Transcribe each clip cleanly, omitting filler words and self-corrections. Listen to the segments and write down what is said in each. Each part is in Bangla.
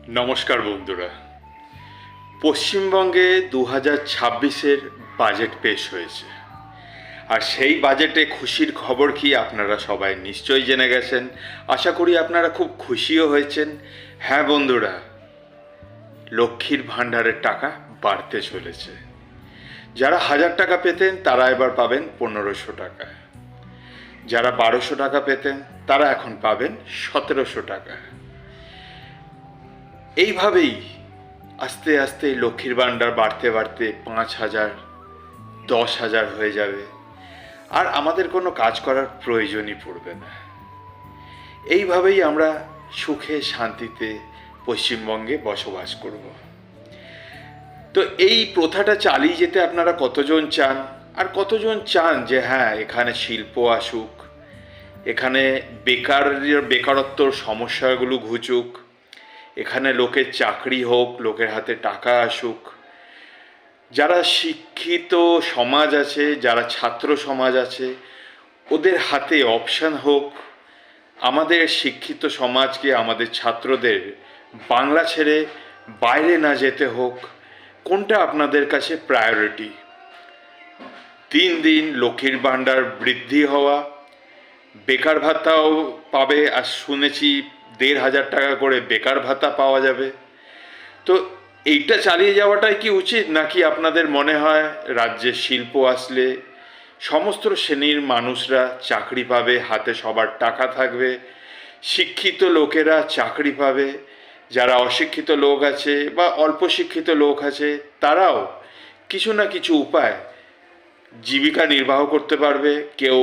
নমস্কার বন্ধুরা। পশ্চিমবঙ্গে 2026-এর বাজেট পেশ হয়েছে, আর সেই বাজেটে খুশির খবর কি আপনারা সবাই নিশ্চয়ই জেনে গেছেন। আশা করি আপনারা খুব খুশিও হয়েছেন। হ্যাঁ বন্ধুরা, লক্ষ্মীর ভাণ্ডারের টাকা বাড়তে চলেছে। যারা 1000 টাকা পেতেন তারা এবার পাবেন 1500 টাকা, যারা 1200 টাকা পেতেন তারা এখন পাবেন 1700 টাকা। এইভাবেই আস্তে আস্তে লক্ষ্মীর ভাণ্ডার বাড়তে বাড়তে 5000, 10,000 হয়ে যাবে, আর আমাদের কোনো কাজ করার প্রয়োজনই পড়বে না। এইভাবেই আমরা সুখে শান্তিতে পশ্চিমবঙ্গে বসবাস করব। তো এই প্রথাটা চালিয়ে যেতে আপনারা কতজন চান, আর কতজন চান যে হ্যাঁ এখানে শিল্প আসুক, এখানে বেকারত্বর সমস্যাগুলো ঘুচুক, এখানে লোকের চাকরি হোক, লোকের হাতে টাকা আসুক। যারা শিক্ষিত সমাজ আছে, যারা ছাত্র সমাজ আছে, ওদের হাতে অপশান হোক। আমাদের শিক্ষিত সমাজকে, আমাদের ছাত্রদের বাংলা ছেড়ে বাইরে না যেতে হোক। কোনটা আপনাদের কাছে প্রায়োরিটি? দিন দিন লক্ষ্মীর ভাণ্ডার বৃদ্ধি হওয়া, বেকার ভাতাও পাবে, আর শুনেছি 1500 টাকা করে বেকার ভাতা পাওয়া যাবে। তো এইটা চালিয়ে যাওয়াটাই কি উচিত, নাকি আপনাদের মনে হয় রাজ্যে শিল্প আসলে সমস্ত শ্রেণীর মানুষরা চাকরি পাবে, হাতে সবার টাকা থাকবে, শিক্ষিত লোকেরা চাকরি পাবে, যারা অশিক্ষিত লোক আছে বা অল্প শিক্ষিত লোক আছে তারাও কিছু না কিছু উপায় জীবিকা নির্বাহ করতে পারবে? কেউ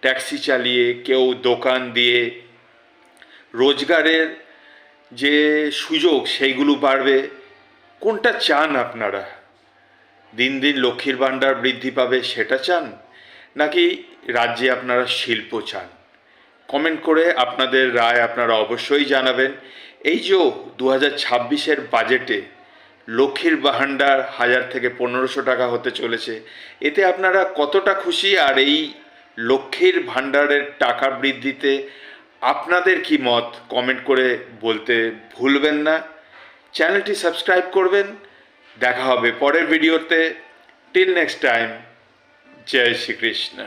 ট্যাক্সি চালিয়ে, কেউ দোকান দিয়ে, রোজগারের যে সুযোগ সেইগুলো বাড়বে। কোনটা চান আপনারা? দিন দিন লক্ষ্মীর ভাণ্ডার বৃদ্ধি পাবে সেটা চান, নাকি রাজ্যে আপনারা শিল্প চান? কমেন্ট করে আপনাদের রায় আপনারা অবশ্যই জানাবেন। এই যে 2026-এর বাজেটে লক্ষ্মীর ভাণ্ডার 1000 থেকে 1500 টাকা হতে চলেছে, এতে আপনারা কতটা খুশি? আর এই লক্ষ্মীর ভাণ্ডারের টাকা বৃদ্ধিতে আপনাদের কি মত কমেন্ট করে বলতে ভুলবেন না। চ্যানেলটি সাবস্ক্রাইব করবেন। দেখা হবে পরের ভিডিওতে। টিল নেক্সট টাইম, জয় শ্রীকৃষ্ণ।